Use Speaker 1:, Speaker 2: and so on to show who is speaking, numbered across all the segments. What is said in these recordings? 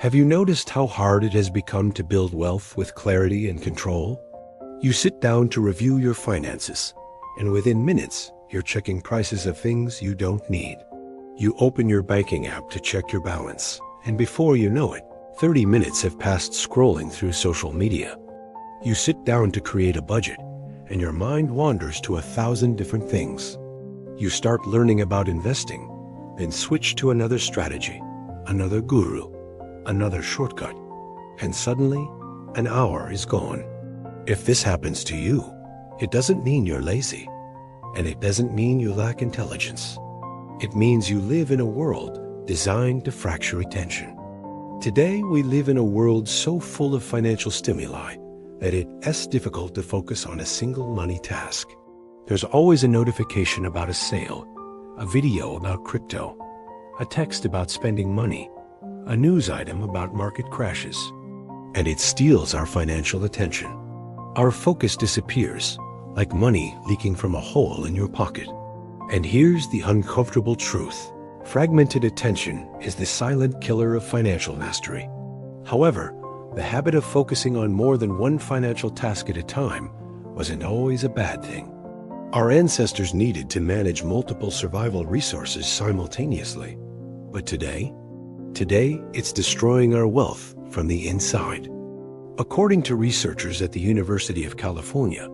Speaker 1: Have you noticed how hard it has become to build wealth with clarity and control? You sit down to review your finances, and within minutes, you're checking prices of things you don't need. You open your banking app to check your balance, and before you know it, 30 minutes have passed scrolling through social media. You sit down to create a budget, and your mind wanders to 1,000 different things. You start learning about investing, then switch to another strategy, another guru, another shortcut, and suddenly, an hour is gone. If this happens to you, it doesn't mean you're lazy, and it doesn't mean you lack intelligence. It means you live in a world designed to fracture attention. Today, we live in a world so full of financial stimuli that it's difficult to focus on a single money task. There's always a notification about a sale, a video about crypto, a text about spending money, a news item about market crashes, and it steals our financial attention. Our focus disappears, like money leaking from a hole in your pocket. And here's the uncomfortable truth. Fragmented attention is the silent killer of financial mastery. However, the habit of focusing on more than one financial task at a time wasn't always a bad thing. Our ancestors needed to manage multiple survival resources simultaneously. But today, it's destroying our wealth from the inside. According to researchers at the University of California,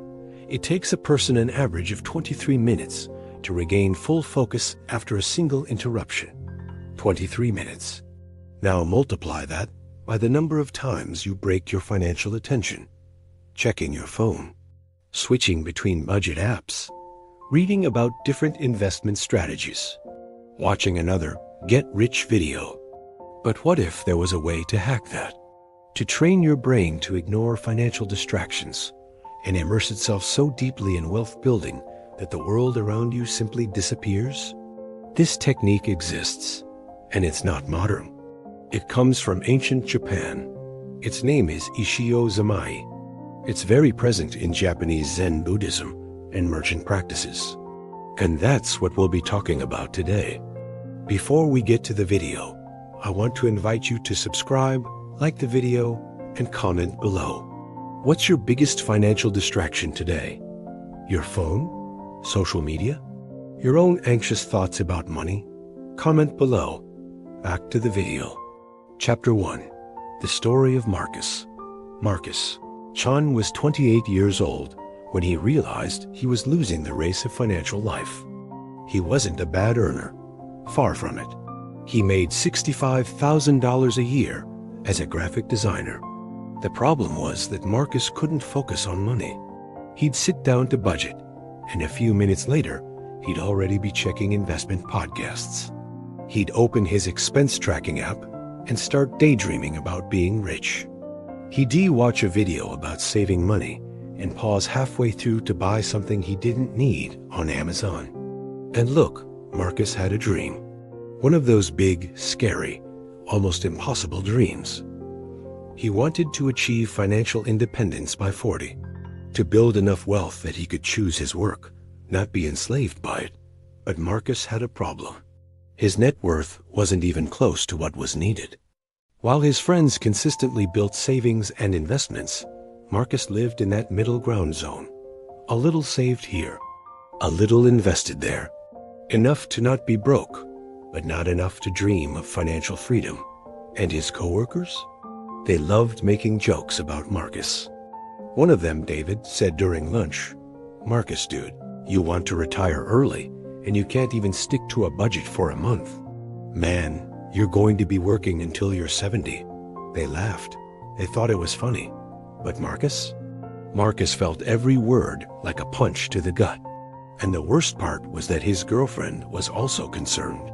Speaker 1: it takes a person an average of 23 minutes to regain full focus after a single interruption. 23 minutes. Now multiply that by the number of times you break your financial attention, checking your phone, switching between budget apps, reading about different investment strategies, watching another get-rich video. But what if there was a way to hack that? To train your brain to ignore financial distractions and immerse itself so deeply in wealth building that the world around you simply disappears? This technique exists, and it's not modern. It comes from ancient Japan. Its name is Ichigyo Zammai. It's very present in Japanese Zen Buddhism and merchant practices. And that's what we'll be talking about today. Before we get to the video, I want to invite you to subscribe, like the video, and comment below. What's your biggest financial distraction today? Your phone? Social media? Your own anxious thoughts about money? Comment below. Back to the video. Chapter 1. The Story of Marcus. Marcus Chan was 28 years old when he realized he was losing the race of financial life. He wasn't a bad earner. Far from it. He made $65,000 a year as a graphic designer. The problem was that Marcus couldn't focus on money. He'd sit down to budget, and a few minutes later, he'd already be checking investment podcasts. He'd open his expense tracking app and start daydreaming about being rich. He'd watch a video about saving money and pause halfway through to buy something he didn't need on Amazon. And look, Marcus had a dream. One of those big, scary, almost impossible dreams. He wanted to achieve financial independence by 40, to build enough wealth that he could choose his work, not be enslaved by it. But Marcus had a problem. His net worth wasn't even close to what was needed. While his friends consistently built savings and investments, Marcus lived in that middle ground zone. A little saved here, a little invested there. Enough to not be broke, but not enough to dream of financial freedom. And his coworkers? They loved making jokes about Marcus. One of them, David, said during lunch, "Marcus, dude, you want to retire early, and you can't even stick to a budget for a month. Man, you're going to be working until you're 70. They laughed. They thought it was funny. But Marcus? Marcus felt every word like a punch to the gut. And the worst part was that his girlfriend was also concerned.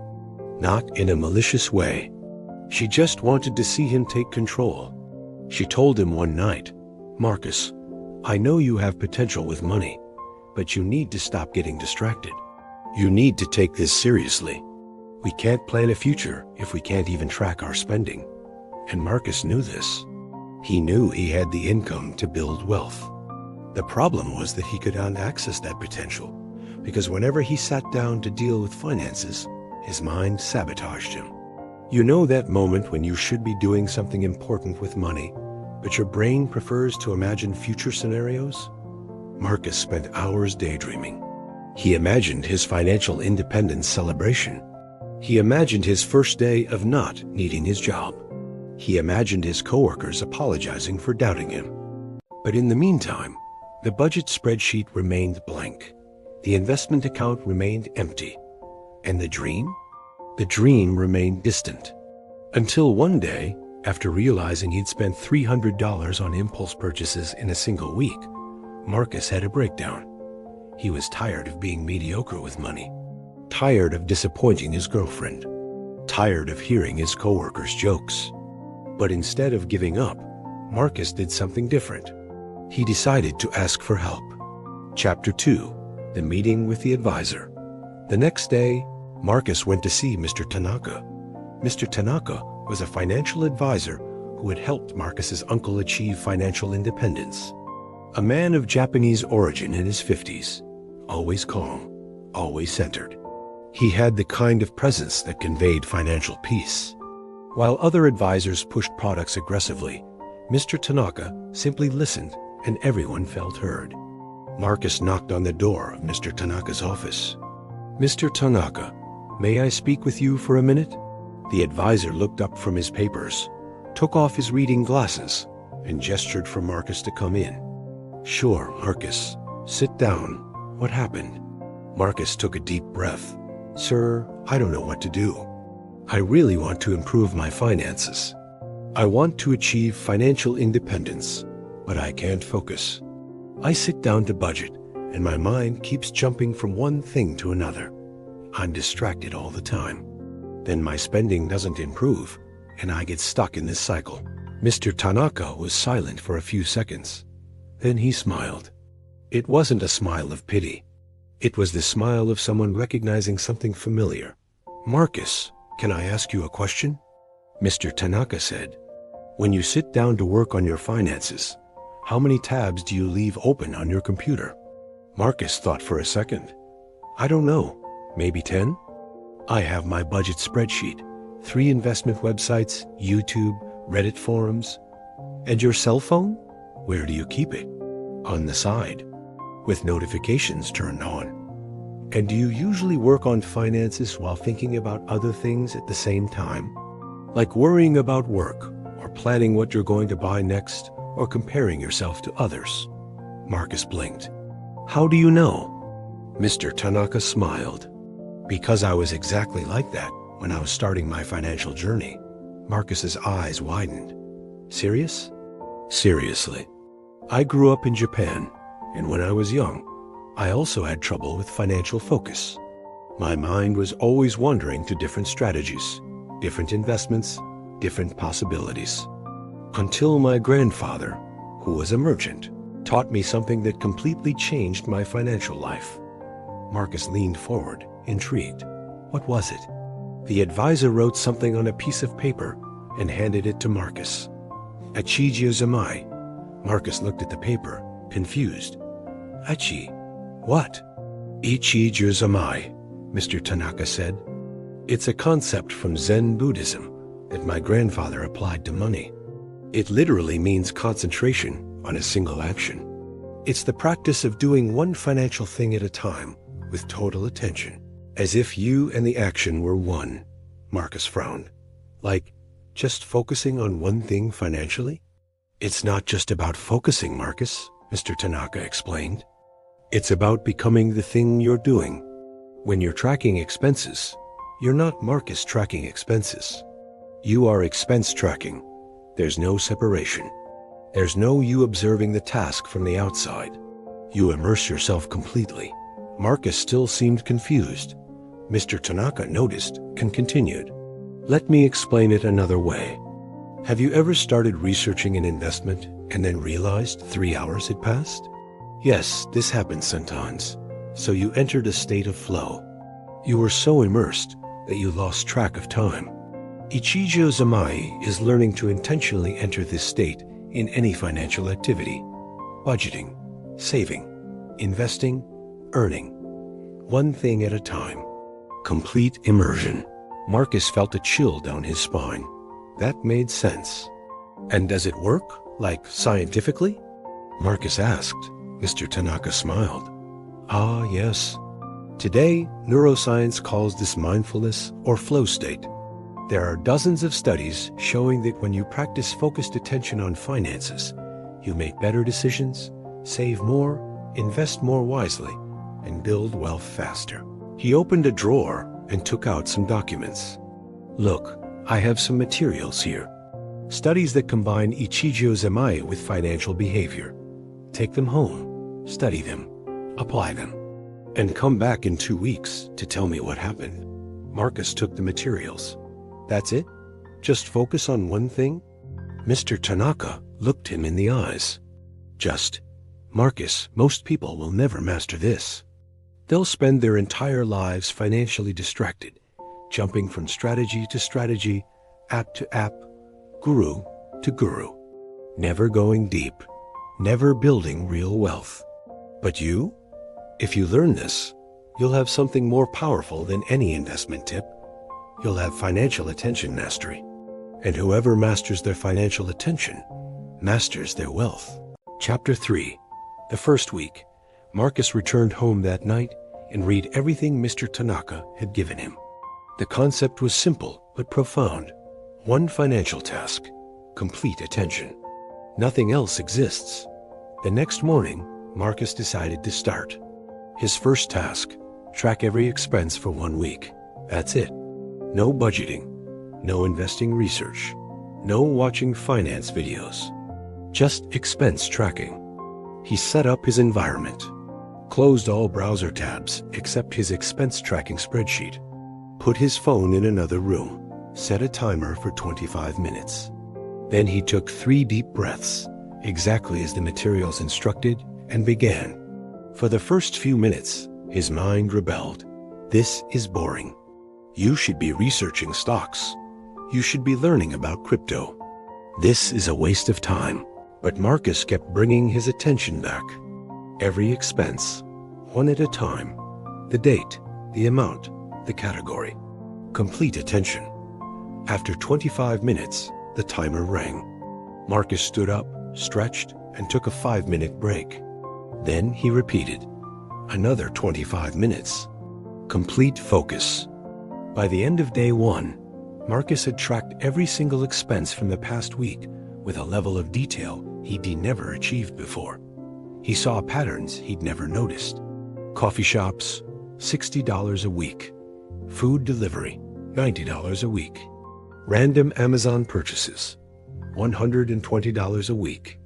Speaker 1: Not in a malicious way. She just wanted to see him take control. She told him one night, "Marcus, I know you have potential with money, but you need to stop getting distracted. You need to take this seriously. We can't plan a future if we can't even track our spending." And Marcus knew this. He knew he had the income to build wealth. The problem was that he could not access that potential, because whenever he sat down to deal with finances, his mind sabotaged him. You know that moment when you should be doing something important with money, but your brain prefers to imagine future scenarios? Marcus spent hours daydreaming. He imagined his financial independence celebration. He imagined his first day of not needing his job. He imagined his coworkers apologizing for doubting him. But in the meantime, the budget spreadsheet remained blank. The investment account remained empty. And the dream? The dream remained distant. Until one day, after realizing he'd spent $300 on impulse purchases in a single week, Marcus had a breakdown. He was tired of being mediocre with money. Tired of disappointing his girlfriend. Tired of hearing his coworkers' jokes. But instead of giving up, Marcus did something different. He decided to ask for help. Chapter 2. The Meeting with the Advisor. The next day, Marcus went to see Mr. Tanaka. Mr. Tanaka was a financial advisor who had helped Marcus's uncle achieve financial independence. A man of Japanese origin in his 50s, always calm, always centered. He had the kind of presence that conveyed financial peace. While other advisors pushed products aggressively, Mr. Tanaka simply listened and everyone felt heard. Marcus knocked on the door of Mr. Tanaka's office. "Mr. Tanaka, may I speak with you for a minute?" The advisor looked up from his papers, took off his reading glasses, and gestured for Marcus to come in. "Sure, Marcus. Sit down. What happened?" Marcus took a deep breath. "Sir, I don't know what to do. I really want to improve my finances. I want to achieve financial independence, but I can't focus. I sit down to budget, and my mind keeps jumping from one thing to another. I'm distracted all the time. Then my spending doesn't improve, and I get stuck in this cycle." Mr. Tanaka was silent for a few seconds. Then he smiled. It wasn't a smile of pity. It was the smile of someone recognizing something familiar. "Marcus, can I ask you a question?" Mr. Tanaka said. "When you sit down to work on your finances, how many tabs do you leave open on your computer?" Marcus thought for a second. "I don't know. Maybe 10? I have my budget spreadsheet, 3 investment websites, YouTube, Reddit forums. And your cell phone? Where do you keep it?" "On the side, with notifications turned on." "And do you usually work on finances while thinking about other things at the same time? Like worrying about work, or planning what you're going to buy next, or comparing yourself to others?" Marcus blinked. "How do you know?" Mr. Tanaka smiled. "Because I was exactly like that when I was starting my financial journey." Marcus's eyes widened. "Serious?" "Seriously. I grew up in Japan, and when I was young, I also had trouble with financial focus. My mind was always wandering to different strategies, different investments, different possibilities. Until my grandfather, who was a merchant, taught me something that completely changed my financial life." Marcus leaned forward, intrigued. "What was it?" The advisor wrote something on a piece of paper and handed it to Marcus. "Ichigyo Zammai." Marcus looked at the paper, confused. "Ichi? What?" "Ichigyo Zammai," Mr. Tanaka said. "It's a concept from Zen Buddhism that my grandfather applied to money. It literally means concentration on a single action. It's the practice of doing one financial thing at a time with total attention, as if you and the action were one." Marcus frowned. "Like, just focusing on one thing financially?" "It's not just about focusing, Marcus," Mr. Tanaka explained. "It's about becoming the thing you're doing. When you're tracking expenses, you're not Marcus tracking expenses. You are expense tracking. There's no separation. There's no you observing the task from the outside. You immerse yourself completely." Marcus still seemed confused. Mr. Tanaka noticed and continued. "Let me explain it another way. Have you ever started researching an investment and then realized 3 hours had passed? Yes, this happens sometimes. So you entered a state of flow. You were so immersed that you lost track of time. Ichigyo Zammai is learning to intentionally enter this state in any financial activity. Budgeting, saving, investing, earning. One thing at a time. Complete immersion." Marcus felt a chill down his spine. That made sense. And does it work, like scientifically? Marcus asked. Mr. Tanaka smiled. Ah, yes. Today, neuroscience calls this mindfulness or flow state. There are dozens of studies showing that when you practice focused attention on finances, you make better decisions, save more, invest more wisely, and build wealth faster. He opened a drawer and took out some documents. Look, I have some materials here. Studies that combine Ichigyo Zammai with financial behavior. Take them home, study them, apply them, and come back in 2 weeks to tell me what happened. Marcus took the materials. That's it? Just focus on one thing? Mr. Tanaka looked him in the eyes. Just, Marcus, most people will never master this. They'll spend their entire lives financially distracted, jumping from strategy to strategy, app to app, guru to guru, never going deep, never building real wealth. But you? If you learn this, you'll have something more powerful than any investment tip. You'll have financial attention mastery. And whoever masters their financial attention masters their wealth. Chapter 3. The first week, Marcus returned home that night and read everything Mr. Tanaka had given him. The concept was simple but profound. One financial task, complete attention. Nothing else exists. The next morning, Marcus decided to start. His first task, track every expense for 1 week. That's it. No budgeting, no investing research, no watching finance videos. Just expense tracking. He set up his environment, closed all browser tabs except his expense tracking spreadsheet, put his phone in another room, set a timer for 25 minutes. Then he took 3 deep breaths, exactly as the materials instructed, and began. For the first few minutes, his mind rebelled. This is boring. You should be researching stocks. You should be learning about crypto. This is a waste of time. But Marcus kept bringing his attention back. Every expense, one at a time. The date, the amount, the category. Complete attention. After 25 minutes, the timer rang. Marcus stood up, stretched, and took a 5-minute break. Then he repeated. Another 25 minutes. Complete focus. By the end of day 1, Marcus had tracked every single expense from the past week with a level of detail he'd never achieved before. He saw patterns he'd never noticed. Coffee shops, $60 a week. Food delivery, $90 a week. Random Amazon purchases, $120 a week.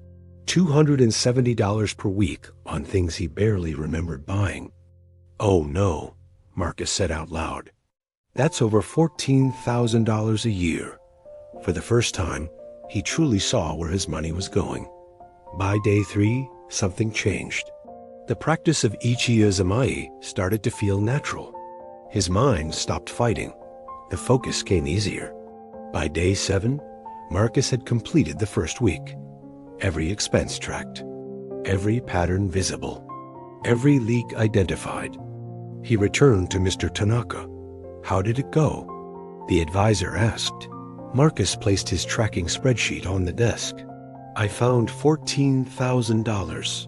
Speaker 1: $270 per week on things he barely remembered buying. Oh no, Marcus said out loud. That's over $14,000 a year. For the first time, he truly saw where his money was going. By day 3, something changed. The practice of Ichigyo Zammai started to feel natural. His mind stopped fighting. The focus came easier. By day 7, Marcus had completed the first week. Every expense tracked. Every pattern visible. Every leak identified. He returned to Mr. Tanaka. How did it go? The advisor asked. Marcus placed his tracking spreadsheet on the desk. I found $14,000.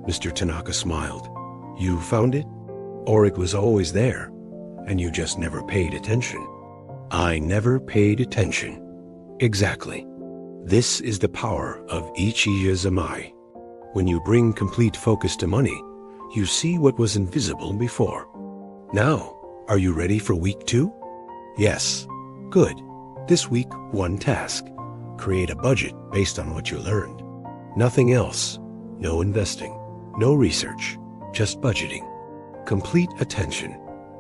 Speaker 1: Mr. Tanaka smiled. You found it? Or it was always there, and you just never paid attention? I never paid attention. Exactly. This is the power of Ichigyo Zammai. When you bring complete focus to money, you see what was invisible before. Now, are you ready for week 2? Yes. Good. This week, 1 task. Create a budget based on what you learned. Nothing else. No investing. No research. Just budgeting. Complete attention.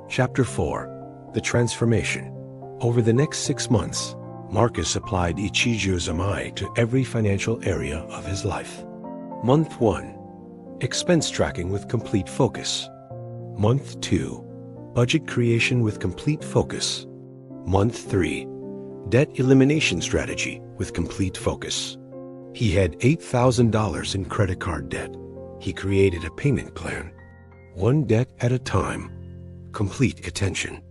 Speaker 1: Chapter 4. The Transformation. Over the next 6 months, Marcus applied Ichigyo Zammai to every financial area of his life. Month 1. Expense tracking with complete focus. Month 2. Budget creation with complete focus. Month 3. Debt elimination strategy with complete focus. He had $8,000 in credit card debt. He created a payment plan. 1 debt at a time. Complete attention.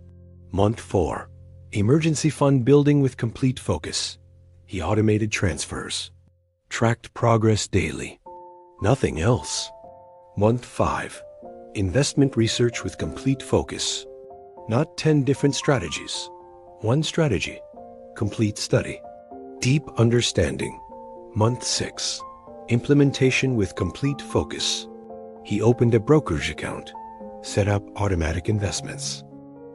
Speaker 1: Month 4. Emergency fund building with complete focus. He automated transfers. Tracked progress daily. Nothing else. Month 5. Investment research with complete focus. Not 10 different strategies. One strategy. Complete study. Deep understanding. Month 6. Implementation with complete focus. He opened a brokerage account. Set up automatic investments.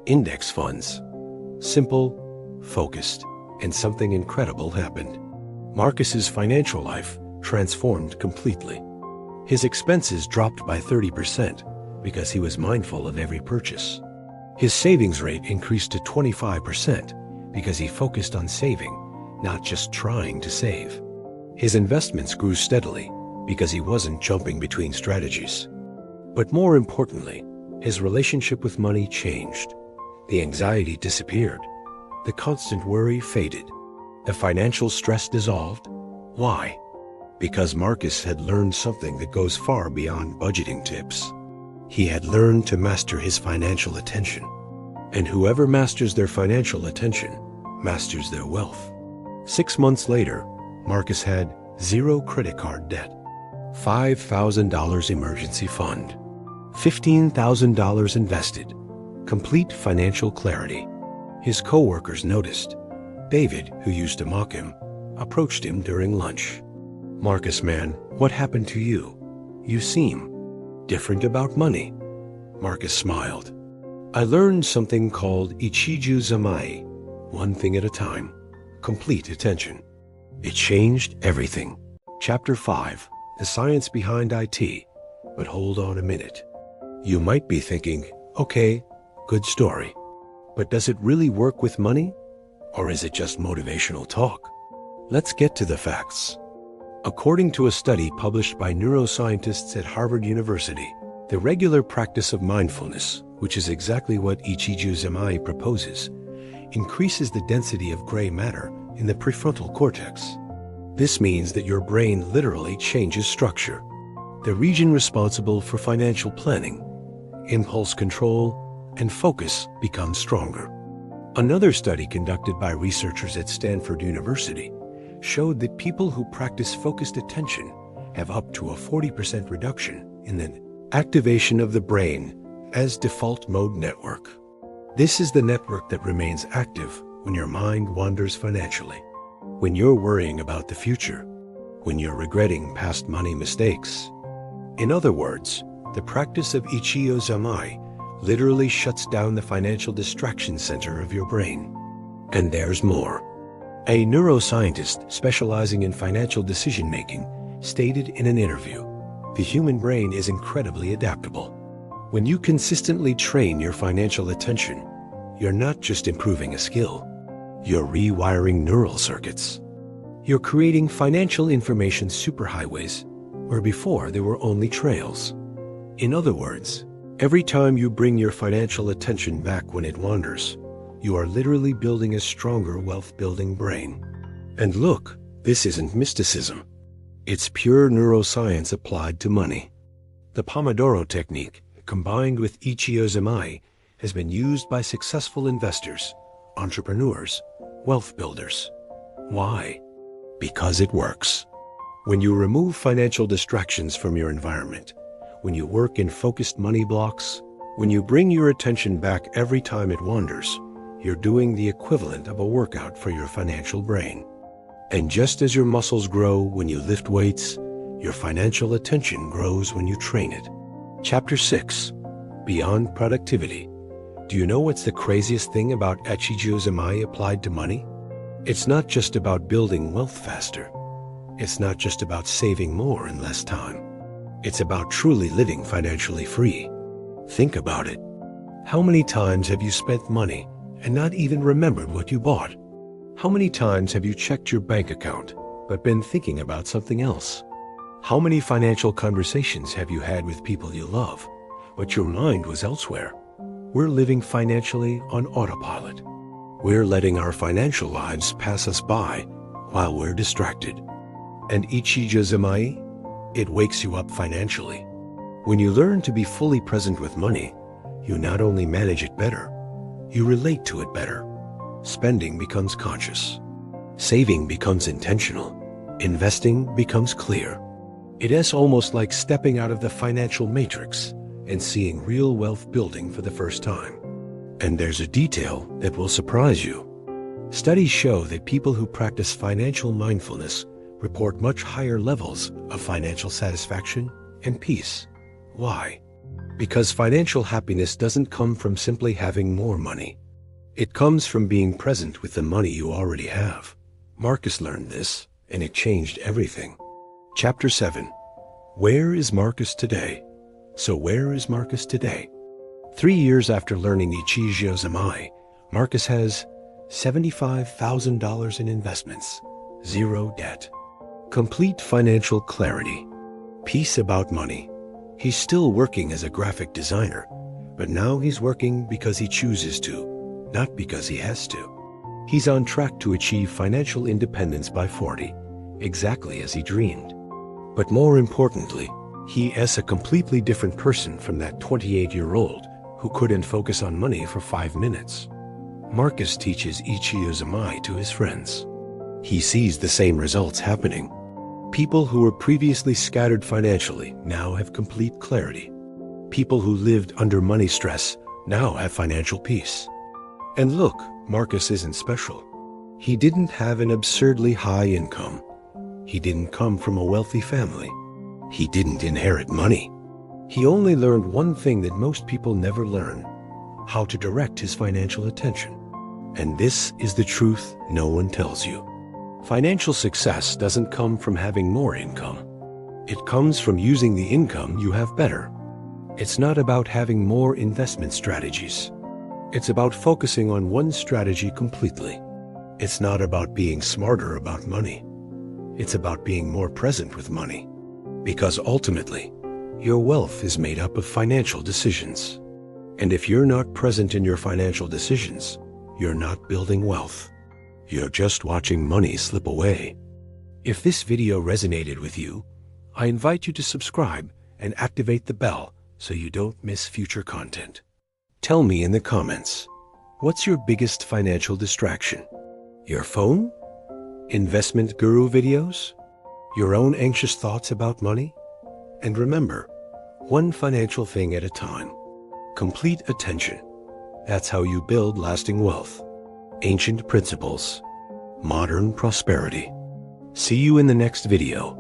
Speaker 1: Index funds. Simple, focused, and something incredible happened. Marcus's financial life transformed completely. His expenses dropped by 30% because he was mindful of every purchase. His savings rate increased to 25% because he focused on saving, not just trying to save. His investments grew steadily because he wasn't jumping between strategies. But more importantly, his relationship with money changed. The anxiety disappeared. The constant worry faded. The financial stress dissolved. Why? Because Marcus had learned something that goes far beyond budgeting tips. He had learned to master his financial attention. And whoever masters their financial attention masters their wealth. 6 months later, Marcus had 0 credit card debt, $5,000 emergency fund, $15,000 invested, complete financial clarity. His co-workers noticed. David, who used to mock him, approached him during lunch. "Marcus, man, what happened to you? You seem different about money." Marcus smiled. "I learned something called Ichigyo Zammai, one thing at a time, complete attention. It changed everything." Chapter 5, The Science Behind IT. But hold on a minute. You might be thinking, okay, good story. But does it really work with money? Or is it just motivational talk? Let's get to the facts. According to a study published by neuroscientists at Harvard University, the regular practice of mindfulness, which is exactly what Ichigyo Zammai proposes, increases the density of gray matter in the prefrontal cortex. This means that your brain literally changes structure. The region responsible for financial planning, impulse control, and focus becomes stronger. Another study conducted by researchers at Stanford University showed that people who practice focused attention have up to a 40% reduction in the activation of the brain as default mode network. This is the network that remains active when your mind wanders financially, when you're worrying about the future, when you're regretting past money mistakes. In other words, the practice of Ichigyo Zammai literally shuts down the financial distraction center of your brain. And there's more. A neuroscientist specializing in financial decision-making stated in an interview, "The human brain is incredibly adaptable. When you consistently train your financial attention, you're not just improving a skill, you're rewiring neural circuits. You're creating financial information superhighways where before there were only trails." In other words, every time you bring your financial attention back when it wanders, you are literally building a stronger wealth-building brain. And look, this isn't mysticism. It's pure neuroscience applied to money. The Pomodoro technique, combined with Ichigyo Zammai, has been used by successful investors, entrepreneurs, wealth builders. Why? Because it works. When you remove financial distractions from your environment, when you work in focused money blocks, when you bring your attention back every time it wanders, you're doing the equivalent of a workout for your financial brain. And just as your muscles grow when you lift weights, your financial attention grows when you train it. Chapter 6, Beyond Productivity. Do you know what's the craziest thing about Ichigyo Zammai applied to money? It's not just about building wealth faster. It's not just about saving more in less time. It's about truly living financially free. Think about it. How many times have you spent money and not even remembered what you bought? How many times have you checked your bank account but been thinking about something else? How many financial conversations have you had with people you love, but your mind was elsewhere? We're living financially on autopilot. We're letting our financial lives pass us by while we're distracted. And Ichigyo Zammai, it wakes you up financially. When you learn to be fully present with money, you not only manage it better, you relate to it better. Spending becomes conscious. Saving becomes intentional. Investing becomes clear. It is almost like stepping out of the financial matrix and seeing real wealth building for the first time. And there's a detail that will surprise you. Studies show that people who practice financial mindfulness report much higher levels of financial satisfaction and peace. Why? Because financial happiness doesn't come from simply having more money. It comes from being present with the money you already have. Marcus learned this, and it changed everything. Chapter 7. Where is Marcus today? So where is Marcus today? 3 years after learning Ichigyo Zammai, Marcus has $75,000 in investments, zero debt, complete financial clarity, peace about money. He's still working as a graphic designer, but now he's working because he chooses to, not because he has to. He's on track to achieve financial independence by 40, exactly as he dreamed. But more importantly, he is a completely different person from that 28-year-old who couldn't focus on money for 5 minutes. Marcus teaches Ichigyo Zammai to his friends. He sees the same results happening. People who were previously scattered financially now have complete clarity. People who lived under money stress now have financial peace. And look, Marcus isn't special. He didn't have an absurdly high income. He didn't come from a wealthy family. He didn't inherit money. He only learned one thing that most people never learn: how to direct his financial attention. And this is the truth no one tells you. Financial success doesn't come from having more income. It comes from using the income you have better. It's not about having more investment strategies. It's about focusing on one strategy completely. It's not about being smarter about money. It's about being more present with money. Because ultimately, your wealth is made up of financial decisions. And if you're not present in your financial decisions, you're not building wealth. You're just watching money slip away. If this video resonated with you, I invite you to subscribe and activate the bell so you don't miss future content. Tell me in the comments, what's your biggest financial distraction? Your phone? Investment guru videos? Your own anxious thoughts about money? And remember, one financial thing at a time. Complete attention. That's how you build lasting wealth. Ancient principles. Modern prosperity. See you in the next video.